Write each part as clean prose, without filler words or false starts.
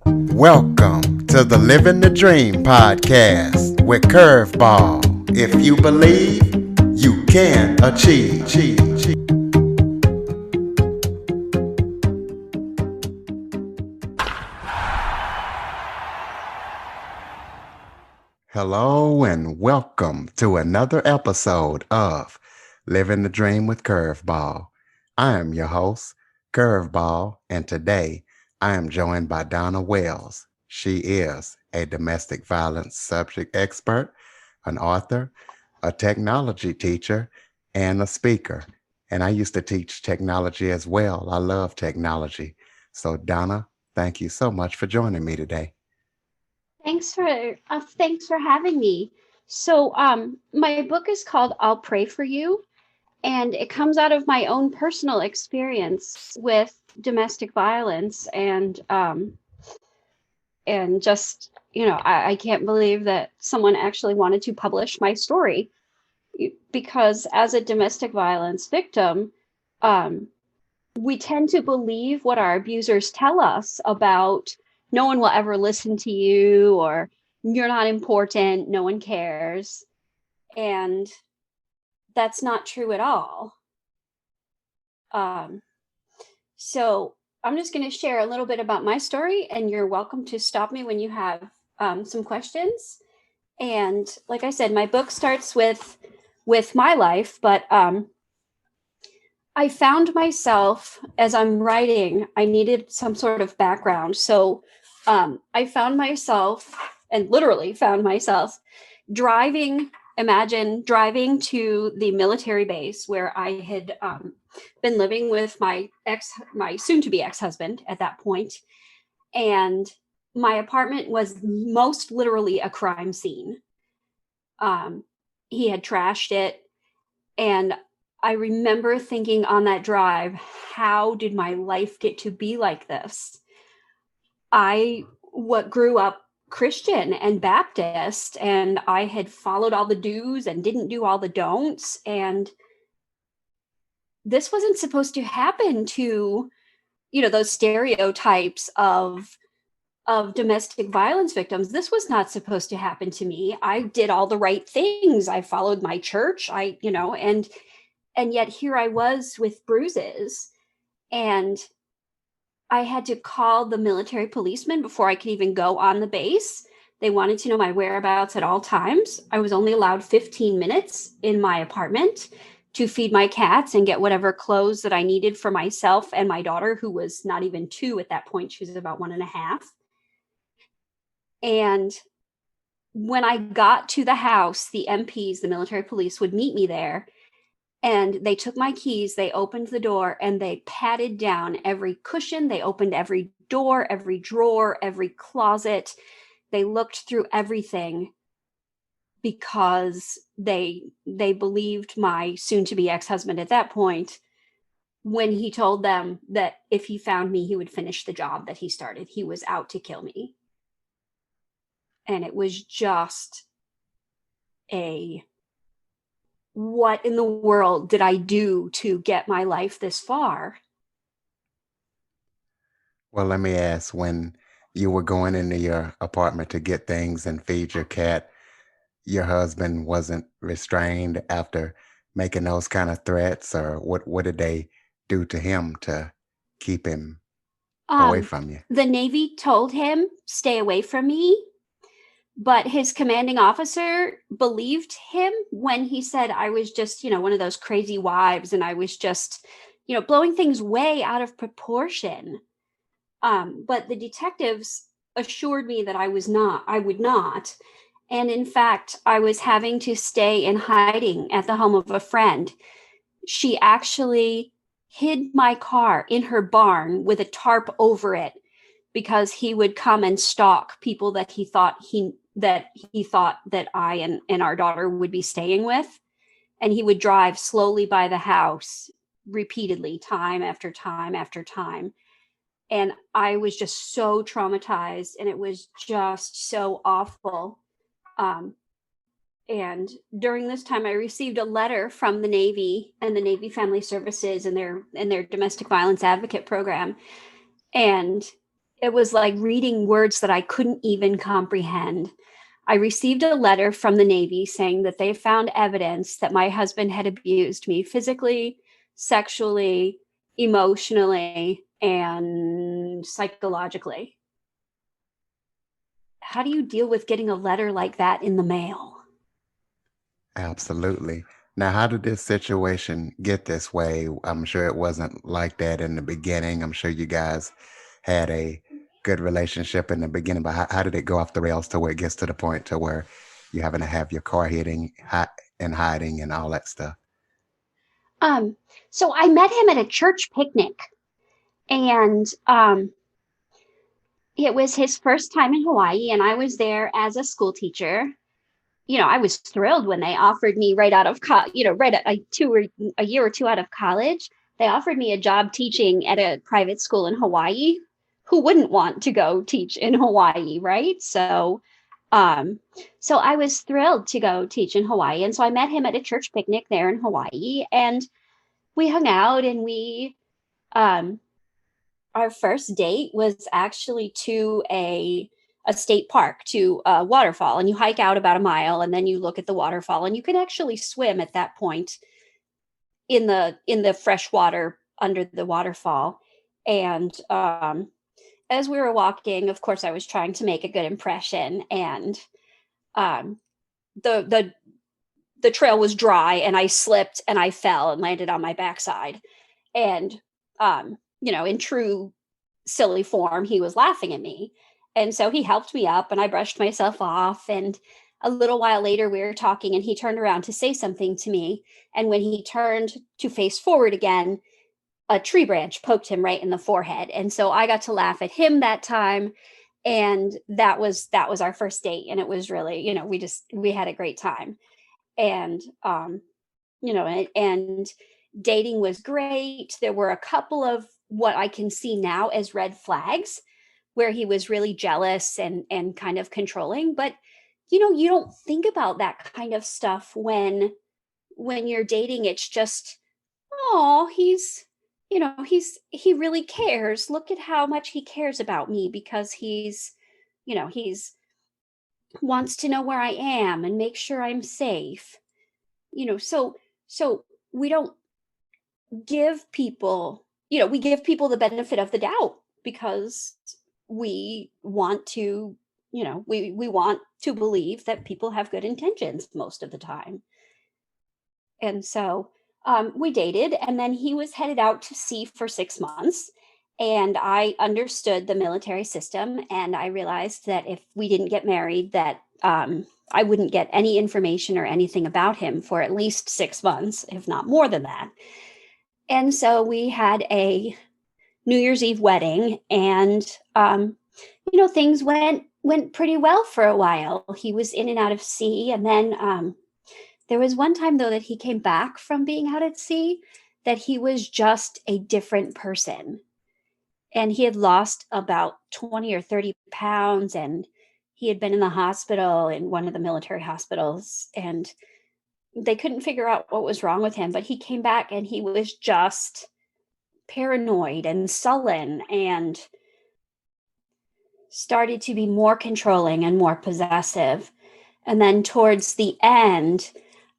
Welcome to the Living the Dream podcast with Curveball. If you believe, you can achieve. Hello and welcome to another episode of Living the Dream with Curveball. I am your host, Curveball, and today I am joined by Donna Wayles. She is a domestic violence subject expert, an author, a technology teacher, and a speaker. And I used to teach technology as well. I love technology. So, Donna, thank you so much for joining me today. Thanks for having me. My book is called "I'll Pray for You," and it comes out of my own personal experience with domestic violence, and just I can't believe that someone actually wanted to publish my story because as a domestic violence victim, um, we tend to believe what our abusers tell us about no one will ever listen to you, or you're not important, no one cares. And that's not true at all. Um, so I'm just going to share a little bit about my story, and you're welcome to stop me when you have some questions. And like I said, my book starts with my life, but I found myself as I'm writing, I needed some sort of background. I found myself, and literally found myself, driving, imagine driving to the military base where I had been living with my soon to be ex husband at that point. And my apartment was most literally a crime scene. Um, he had trashed it. And I remember thinking on that drive, how did my life get to be like this? I what grew up Christian and Baptist, and I had followed all the do's and didn't do all the don'ts. And this wasn't supposed to happen to, those stereotypes of domestic violence victims. This was not supposed to happen to me. I did all the right things. I followed my church. And yet here I was with bruises. And I had to call the military policeman before I could even go on the base. They wanted to know my whereabouts at all times. I was only allowed 15 minutes in my apartment to feed my cats and get whatever clothes that I needed for myself and my daughter, who was not even 2 at that point. She was about 1.5. And when I got to the house, the MPs, the military police, would meet me there. And they took my keys, they opened the door, and they patted down every cushion. They opened every door, every drawer, every closet. They looked through everything because they believed my soon to be ex-husband at that point, when he told them that if he found me, he would finish the job that he started. He was out to kill me. And it was just a, what in the world did I do to get my life this far? Well, let me ask, when you were going into your apartment to get things and feed your cat, your husband wasn't restrained after making those kind of threats, or what did they do to him to keep him away Um, from you? the Navy told him, stay away from me, but his commanding officer believed him when he said I was just, one of those crazy wives, and I was just, blowing things way out of proportion. But the detectives assured me that I would not. And in fact, I was having to stay in hiding at the home of a friend. She actually hid my car in her barn with a tarp over it because he would come and stalk people that I and our daughter would be staying with. And he would drive slowly by the house repeatedly, time after time after time. And I was just so traumatized, and it was just so awful. Um, and during this time, I received a letter from the Navy and the Navy Family Services and their domestic violence advocate program. And It was like reading words that I couldn't even comprehend. I received a letter from the Navy saying that they found evidence that my husband had abused me physically, sexually, emotionally, and psychologically. How do you deal with getting a letter like that in the mail? Absolutely. Now, how did this situation get this way? I'm sure it wasn't like that in the beginning. I'm sure you guys had a good relationship in the beginning, but how did it go off the rails to where it gets to the point to where you having to have your car hitting and hiding and all that stuff? Um, so I met him at a church picnic, and it was his first time in Hawaii, and I was there as a school teacher. I was thrilled when they offered me right out of right at a year or two out of college. They offered me a job teaching at a private school in Hawaii. Who wouldn't want to go teach in Hawaii, right? Um, so I was thrilled to go teach in Hawaii, and so I met him at a church picnic there in Hawaii, and we hung out, and we um, our first date was actually to a state park, to a waterfall, and you hike out about a mile and then you look at the waterfall, and you can actually swim at that point in the fresh water under the waterfall. And as we were walking, of course I was trying to make a good impression, and um the the the trail was dry, and I slipped and I fell and landed on my backside. And in true silly form, he was laughing at me. And so he helped me up, and I brushed myself off. And a little while later, we were talking, and he turned around to say something to me. And when he turned to face forward again, a tree branch poked him right in the forehead. And so I got to laugh at him that time. And that was our first date. And it was really, we had a great time. And and dating was great. There were a couple of what I can see now as red flags where he was really jealous and kind of controlling, but you don't think about that kind of stuff when you're dating. It's just, oh, he really cares. Look at how much he cares about me, because he's wants to know where I am and make sure I'm safe. So we don't we give people the benefit of the doubt, because we want to, we want to believe that people have good intentions most of the time. And so we dated, and then he was headed out to sea for 6 months. And I understood the military system, and I realized that if we didn't get married, that I wouldn't get any information or anything about him for at least 6 months, if not more than that. And so we had a New Year's Eve wedding, and things went pretty well for a while. He was in and out of sea, and then there was one time, though, that he came back from being out at sea, that he was just a different person, and he had lost about 20 or 30 pounds, and he had been in the hospital, in one of the military hospitals, and they couldn't figure out what was wrong with him. But he came back, and he was just paranoid and sullen, and started to be more controlling and more possessive. And then towards the end,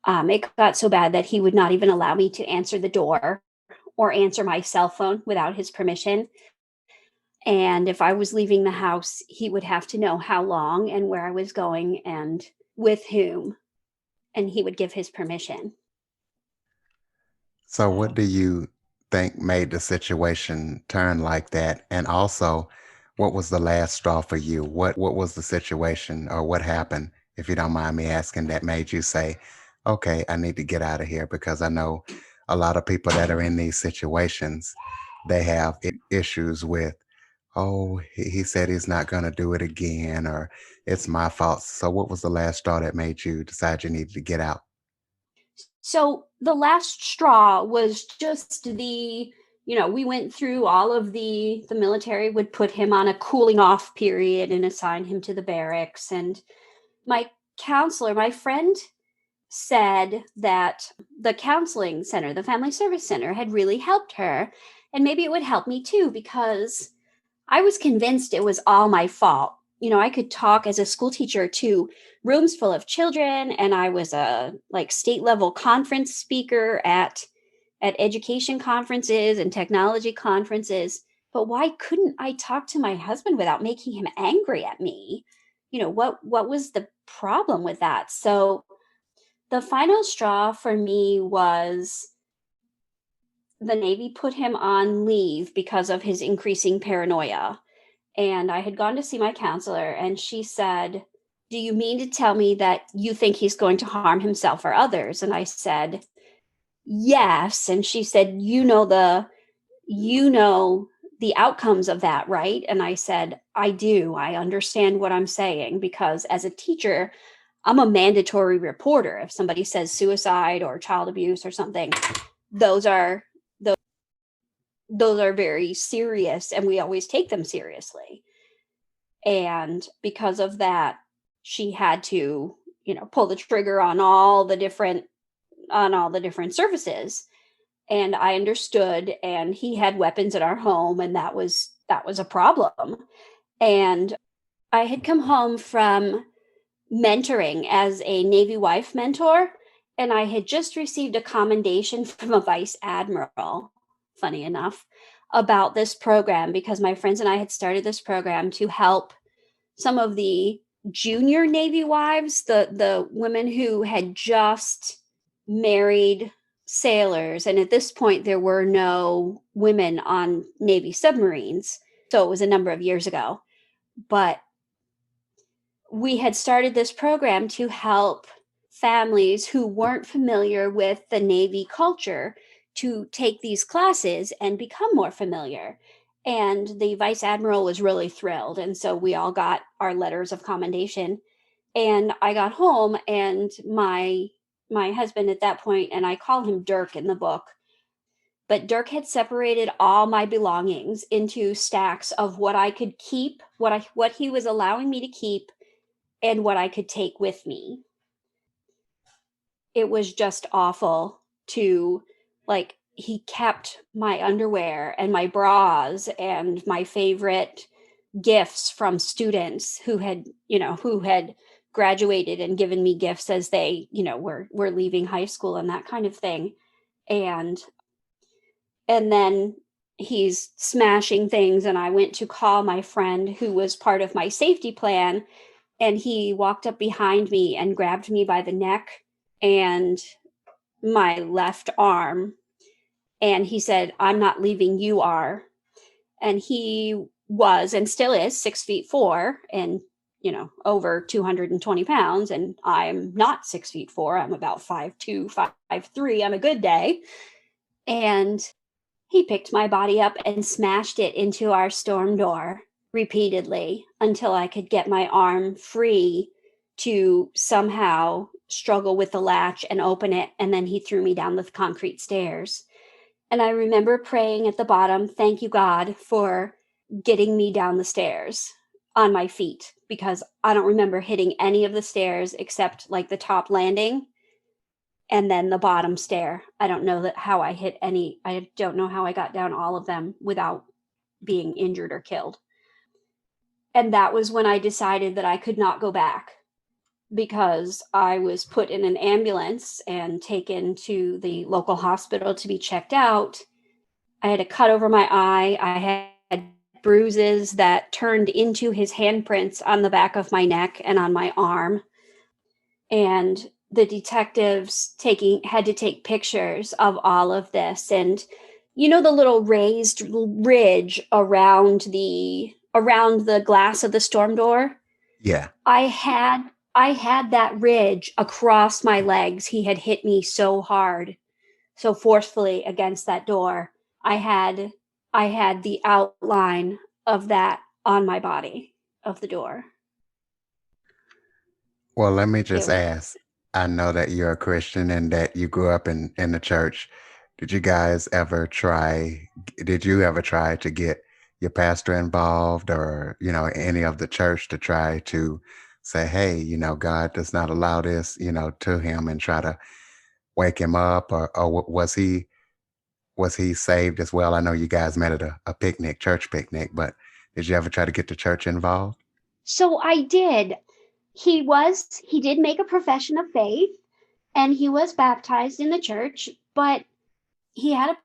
it got so bad that he would not even allow me to answer the door or answer my cell phone without his permission. And if I was leaving the house, he would have to know how long and where I was going and with whom, and he would give his permission. So, what So do you think made the situation turn like that? And also, what was the last straw for you? What was the situation, or what happened, if you don't mind me asking, that made you say, "Okay, I need to get out of here"? Because I know a lot of people that are in these situations, they have issues with, "Oh, he said he's not going to do it again," or "It's my fault." So, what was the last straw that made you decide you needed to get out? So the last straw was just we went through all of the military would put him on a cooling off period and assign him to the barracks. And my counselor, my friend, said that the counseling center, the family service center, had really helped her. And maybe it would help me too, because I was convinced it was all my fault. I could talk as a school teacher to rooms full of children, and I was a like state level conference speaker at education conferences and technology conferences. But why couldn't I talk to my husband without making him angry at me? What was the problem with that? So the final straw for me was the Navy put him on leave because of his increasing paranoia. And I had gone to see my counselor, and she said, "Do you mean to tell me that you think he's going to harm himself or others?" And I said, "Yes." And she said, "You know the outcomes of that, right?" And I said, "I do. I understand what I'm saying because as a teacher, I'm a mandatory reporter. If somebody says suicide or child abuse or something, those are those are very serious, and we always take them seriously." And because of that, she had to, pull the trigger on all the different services. And I understood, and he had weapons in our home, and that was a problem. And I had come home from mentoring as a Navy wife mentor, and I had just received a commendation from a vice admiral, funny enough, about this program because my friends and I had started this program to help some of the junior Navy wives, the women who had just married sailors. And at this point, there were no women on Navy submarines. So it was a number of years ago. But we had started this program to help families who weren't familiar with the Navy culture to take these classes and become more familiar. And the vice admiral was really thrilled. And so we all got our letters of commendation. And I got home, and my husband at that point, and I call him Dirk in the book, but Dirk had separated all my belongings into stacks of what I could keep, what he was allowing me to keep, and what I could take with me. It was just awful to, like, he kept my underwear and my bras and my favorite gifts from students who had graduated and given me gifts as they, were leaving high school and that kind of thing. And then he's smashing things, and I went to call my friend who was part of my safety plan, and he walked up behind me and grabbed me by the neck and my left arm, and he said, "I'm not leaving, you are." And he was and still is 6'4" and over 220 pounds, and I'm not 6'4". I'm about 5'2", 5'3" on a good day. And he picked my body up and smashed it into our storm door repeatedly until I could get my arm free to somehow struggle with the latch and open it. And then he threw me down the concrete stairs. And I remember praying at the bottom, "Thank you, God, for getting me down the stairs on my feet," because I don't remember hitting any of the stairs except like the top landing and then the bottom stair. I don't know how I hit any. I don't know how I got down all of them without being injured or killed. And that was when I decided that I could not go back, because I was put in an ambulance and taken to the local hospital to be checked out. I had a cut over my eye. I had bruises that turned into his handprints on the back of my neck and on my arm. And the detectives had to take pictures of all of this. And the little raised ridge around the glass of the storm door? Yeah. I had that ridge across my legs. He had hit me so hard, so forcefully against that door. I had the outline of that on my body of the door. Well, let me It just was ask. I know that you're a Christian and that you grew up in the church. Did you ever try to get your pastor involved or, any of the church to try to say, hey, God does not allow this, to him and try to wake him up or was he saved as well? I know you guys met at a picnic, church picnic, but Did you ever try to get the church involved? So I did. He did make a profession of faith and he was baptized in the church, but he had a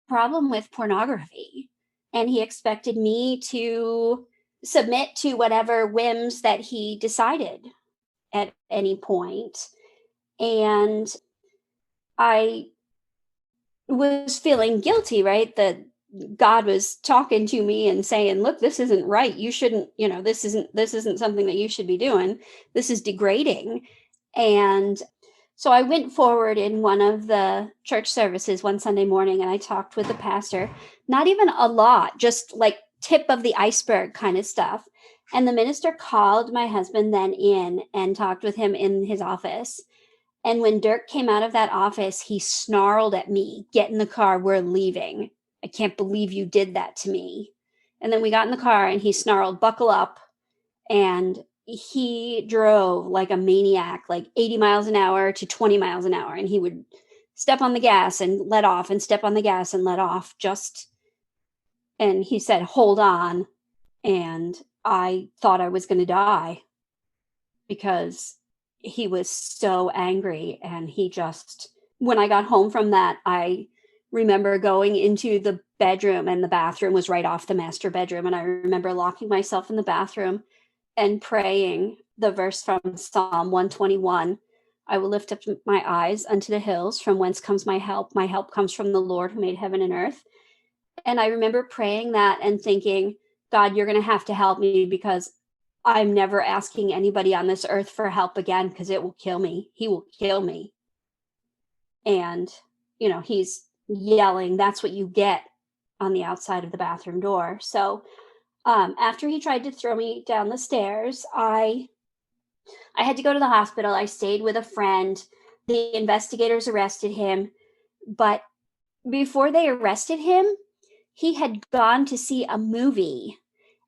problem with pornography and he expected me to submit to whatever whims that he decided at any point. And I was feeling guilty, right? That God was talking to me and saying, "Look, this isn't right. You shouldn't, this isn't something that you should be doing. This is degrading." And so I went forward in one of the church services one Sunday morning and I talked with the pastor, not even a lot, just like tip of the iceberg kind of stuff. And the minister called my husband then in and talked with him in his office. And when Dirk came out of that office, he snarled at me, "Get in the car, we're leaving. I can't believe you did that to me." And then we got in the car and he snarled, "Buckle up." And he drove like a maniac, like 80 miles an hour to 20 miles an hour. And he would step on the gas and let off and step on the gas and let off and he said, "Hold on." And I thought I was going to die because he was so angry and he just when I got home from that, I remember going into the bedroom and the bathroom was right off the master bedroom and I remember locking myself in the bathroom and praying the verse from Psalm 121. I will lift up my eyes unto the hills from whence comes my help. My help comes from the Lord who made heaven and earth. And I remember praying that and thinking, "God, you're going to have to help me because I'm never asking anybody on this earth for help again because it will kill me. He will kill me." And, he's yelling, "That's what you get," on the outside of the bathroom door. So after he tried to throw me down the stairs, I had to go to the hospital. I stayed with a friend. The investigators arrested him, but before they arrested him, he had gone to see a movie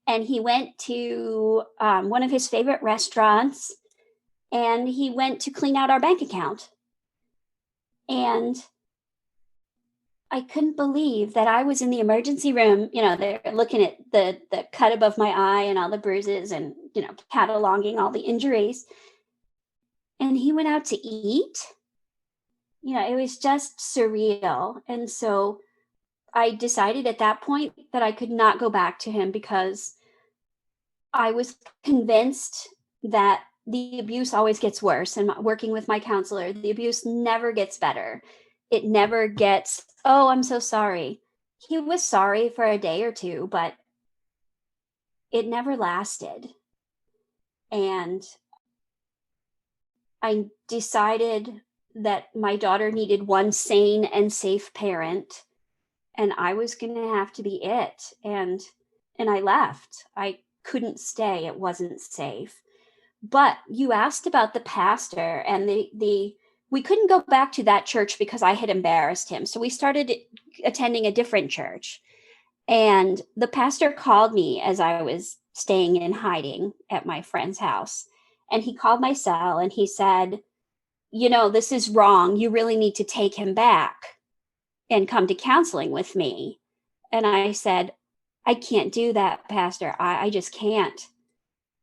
and he went to one of his favorite restaurants and he went to clean out our bank account. And I couldn't believe that I was in the emergency room. They're looking at the cut above my eye and all the bruises and, cataloging all the injuries. And he went out to eat. It was just surreal. And so I decided at that point that I could not go back to him because I was convinced that the abuse always gets worse. And working with my counselor, the abuse never gets better. It never gets, "Oh, I'm so sorry." He was sorry for a day or two, but it never lasted. And I decided that my daughter needed one sane and safe parent and I was going to have to be it. And I left. I couldn't stay. It wasn't safe. But you asked about the pastor and the we couldn't go back to that church because I had embarrassed him. So we started attending a different church. And the pastor called me as I was staying in hiding at my friend's house. And he called my cell and he said, "This is wrong. You really need to take him back and come to counseling with me." And I said, "I can't do that, Pastor. I just can't."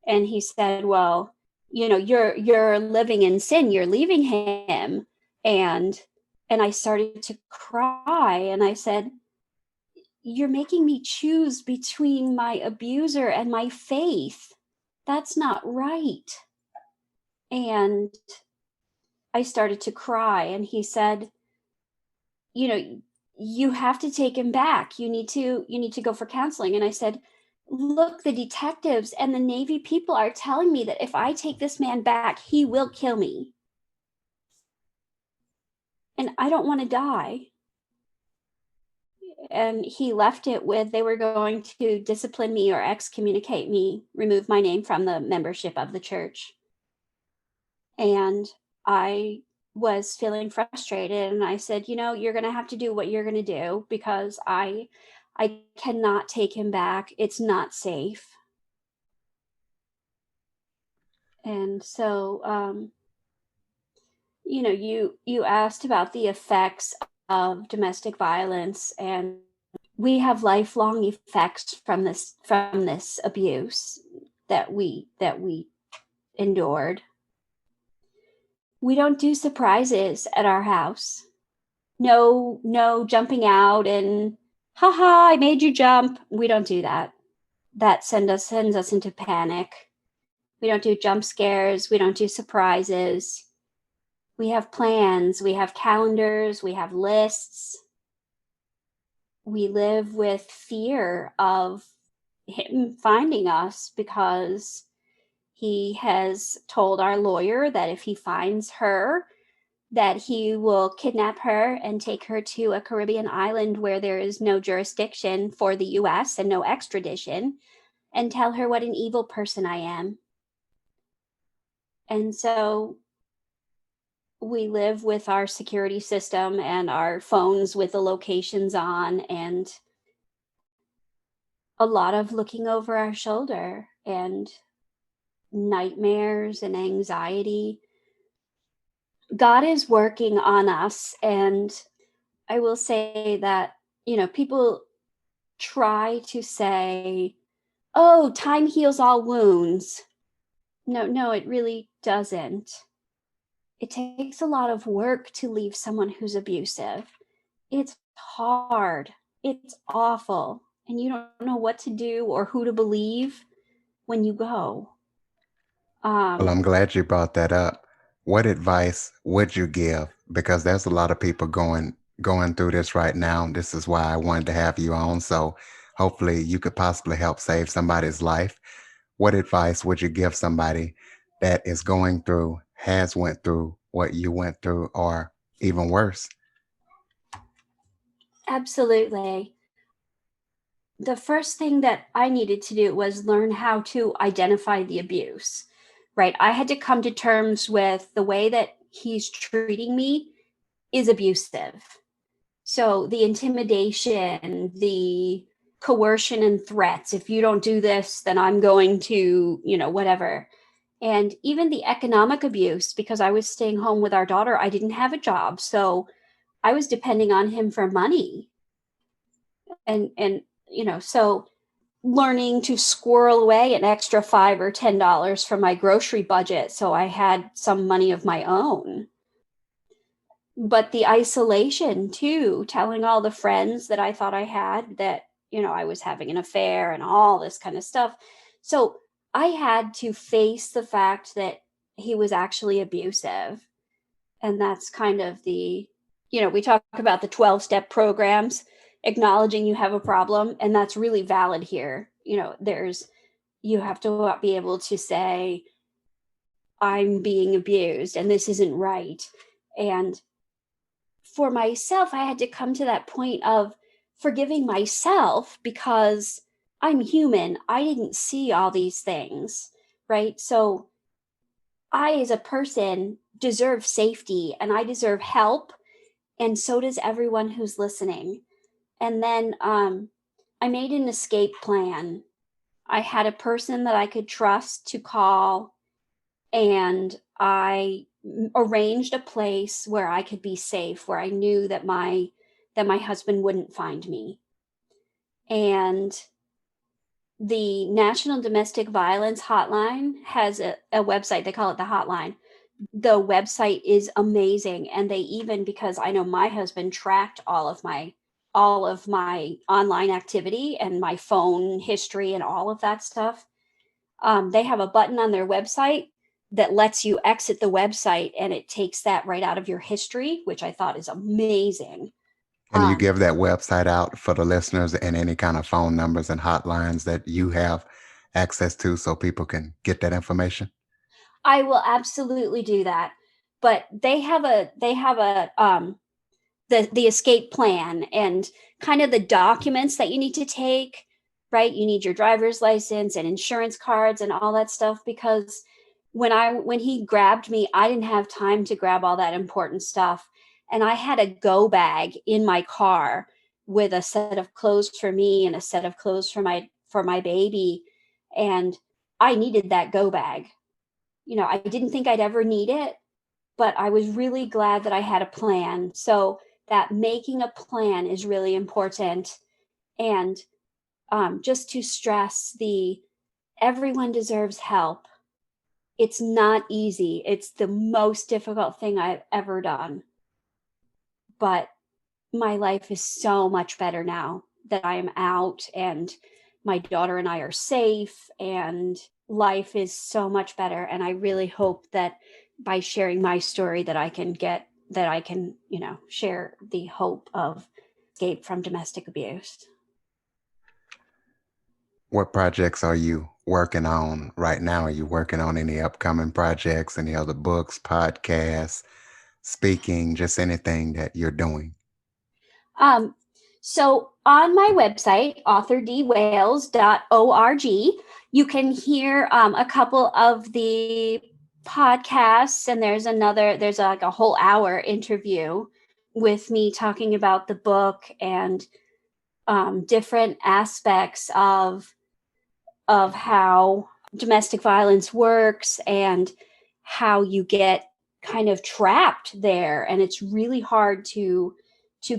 And he said, "Well, you're living in sin. You're leaving him." And I started to cry and I said, "You're making me choose between my abuser and my faith. That's not right." And I started to cry and he said, you know, "You have to take him back. You need to go for counseling." And I said, "Look, the detectives and the Navy people are telling me that if I take this man back, he will kill me. And I don't want to die." And he left it with they were going to discipline me or excommunicate me, remove my name from the membership of the church. And I was feeling frustrated and I said, "You're going to have to do what you're going to do because I cannot take him back. It's not safe." And so you asked about the effects of domestic violence and we have lifelong effects from this abuse that we endured. We don't do surprises at our house. No jumping out and haha, I made you jump. We don't do that. That sends us into panic. We don't do jump scares. We don't do surprises. We have plans. We have calendars. We have lists. We live with fear of him finding us because he has told our lawyer that if he finds her, that he will kidnap her and take her to a Caribbean island where there is no jurisdiction for the US and no extradition, and tell her what an evil person I am. And so we live with our security system and our phones with the locations on, and a lot of looking over our shoulder and nightmares and anxiety. God is working on us. And I will say that, people try to say, oh, time heals all wounds. No, it really doesn't. It takes a lot of work to leave someone who's abusive. It's hard. It's awful. And you don't know what to do or who to believe when you go. Well, Um, I'm glad you brought that up. What advice would you give? Because there's a lot of people going through this right now. This is why I wanted to have you on. So hopefully you could possibly help save somebody's life. What advice would you give somebody that is going through, has went through what you went through, or even worse? Absolutely. The first thing that I needed to do was learn how to identify the abuse, right? I had to come to terms with the way that he's treating me is abusive. So the intimidation, the coercion and threats, if you don't do this, then I'm going to, whatever. And even the economic abuse, because I was staying home with our daughter, I didn't have a job. So I was depending on him for money. So learning to squirrel away an extra $5 or $10 from my grocery budget so I had some money of my own. But the isolation too, telling all the friends that I thought I had that, I was having an affair and all this kind of stuff. So I had to face the fact that he was actually abusive. And that's kind of we talk about the 12-step programs, acknowledging you have a problem. And that's really valid here. You have to be able to say, I'm being abused and this isn't right. And for myself, I had to come to that point of forgiving myself because I'm human. I didn't see all these things, right? So I, as a person, deserve safety and I deserve help. And so does everyone who's listening. And then I made an escape plan. I had a person that I could trust to call, and I arranged a place where I could be safe, where I knew that my husband wouldn't find me. And the National Domestic Violence Hotline has a website. They call it the hotline. The website is amazing, and they even, because I know my husband tracked all of my online activity and my phone history and all of that stuff. They have a button on their website that lets you exit the website, and it takes that right out of your history, which I thought is amazing. Can you Um, give that website out for the listeners and any kind of phone numbers and hotlines that you have access to so people can get that information? I will absolutely do that. But they have the escape plan and kind of the documents that you need to take, right? You need your driver's license and insurance cards and all that stuff, because when he grabbed me, I didn't have time to grab all that important stuff. And I had a go bag in my car with a set of clothes for me and a set of clothes for my baby. And I needed that go bag. I didn't think I'd ever need it, but I was really glad that I had a plan. So that making a plan is really important. And just to stress the everyone deserves help. It's not easy. It's the most difficult thing I've ever done. But my life is so much better now that I am out and my daughter and I are safe and life is so much better. And I really hope that by sharing my story that I can, share the hope of escape from domestic abuse. What projects are you working on right now? Are you working on any upcoming projects, any other books, podcasts, speaking, just anything that you're doing? Um, so on my website, authordwales.org, you can hear a couple of the podcasts, and there's like a whole hour interview with me talking about the book and different aspects of how domestic violence works and how you get kind of trapped there, and it's really hard to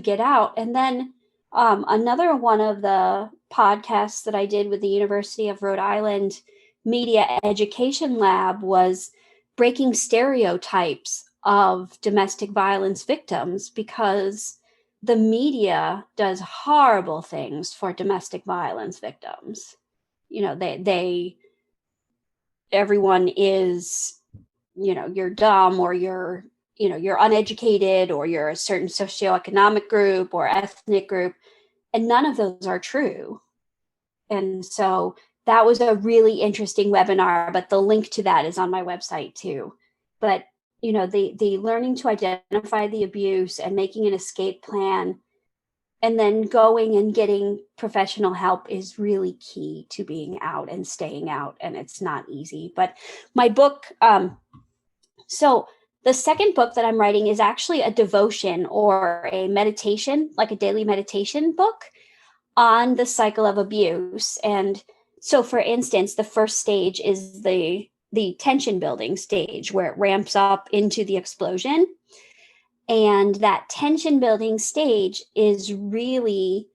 get out. And then another one of the podcasts that I did with the University of Rhode Island Media Education Lab was breaking stereotypes of domestic violence victims, because the media does horrible things for domestic violence victims. They everyone is, you're dumb, or you're uneducated, or you're a certain socioeconomic group or ethnic group, and none of those are true. And so that was a really interesting webinar, but the link to that is on my website too. But the learning to identify the abuse and making an escape plan and then going and getting professional help is really key to being out and staying out, and it's not easy. But my book, so the second book that I'm writing is actually a devotion or a meditation, like a daily meditation book on the cycle of abuse. And so, for instance, the first stage is the tension building stage, where it ramps up into the explosion. And that tension building stage is really,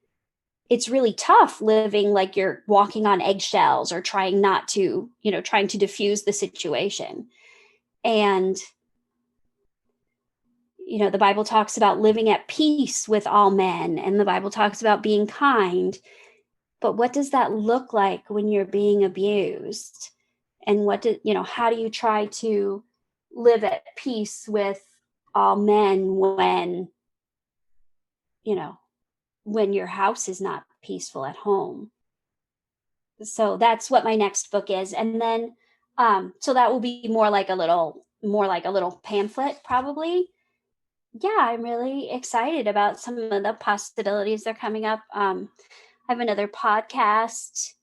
it's really tough living like you're walking on eggshells, or trying not to, trying to diffuse the situation. And the Bible talks about living at peace with all men, and the Bible talks about being kind. But what does that look like when you're being abused? And how do you try to live at peace with all men you know, when your house is not peaceful at home? So that's what my next book is. And then so that will be more like a little pamphlet probably. Yeah, I'm really excited about some of the possibilities that are coming up. I have another podcast,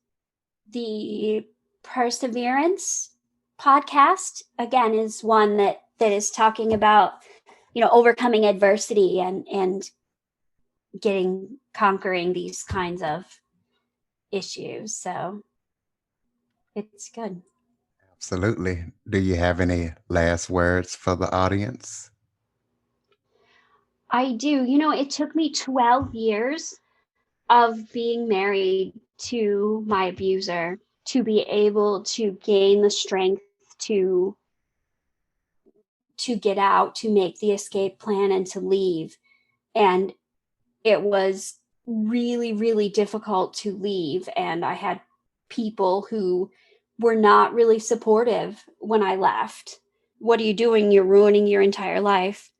the Perseverance podcast, again, is one that is talking about, overcoming adversity and conquering these kinds of issues. So it's good. Absolutely. Do you have any last words for the audience? I do. It took me 12 years of being married to my abuser to be able to gain the strength to to get out, to make the escape plan, and to leave. And it was really, really difficult to leave. And I had people who were not really supportive when I left. What are you doing? You're ruining your entire life.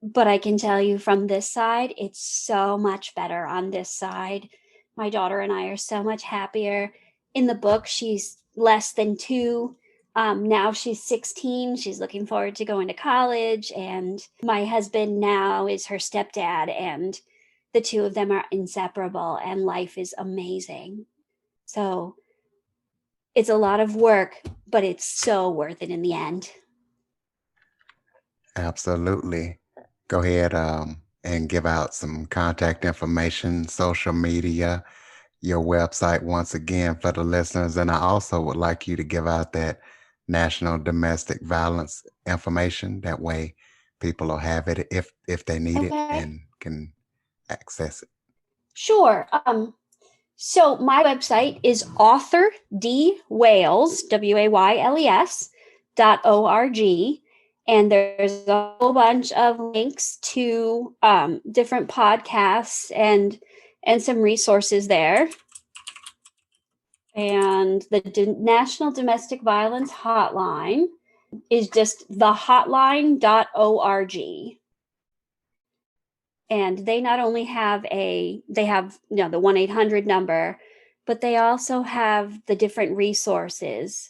But I can tell you from this side, it's so much better on this side. My daughter and I are so much happier. In the book, she's less than 2. Now she's 16. She's looking forward to going to college. And my husband now is her stepdad. And the two of them are inseparable, and life is amazing. So it's a lot of work, but it's so worth it in the end. Absolutely. Go ahead and give out some contact information, social media, your website once again for the listeners. And I also would like you to give out that national domestic violence information. That way people will have it if they need it Okay. and can access it. Sure. So my website is authordwayles, WAYLES.org. And there's a whole bunch of links to different podcasts and some resources there. And the National Domestic Violence Hotline is just thehotline.org. And they not only have the 1-800 number, but they also have the different resources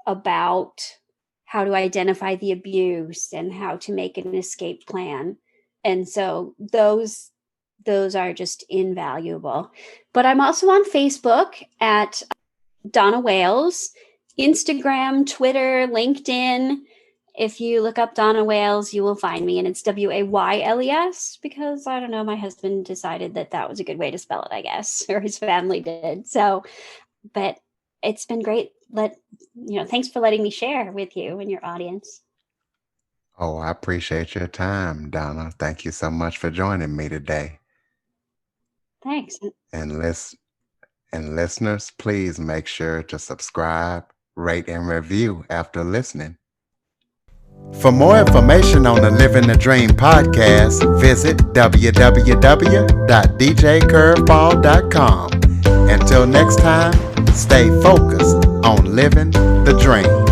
about how to identify the abuse and how to make an escape plan. And so those are just invaluable. But I'm also on Facebook at Donna Wayles, Instagram, Twitter, LinkedIn. If you look up Donna Wayles, you will find me, and it's WAYLES, because I don't know, my husband decided that was a good way to spell it, I guess, or his family did. So, but it's been great. Thanks for letting me share with you and your audience. Oh, I appreciate your time, Donna. Thank you so much for joining me today. Thanks. And listeners, please make sure to subscribe, rate, and review after listening. For more information on the Living the Dream podcast, visit www.djcurveball.com. Until next time, stay focused on living the dream.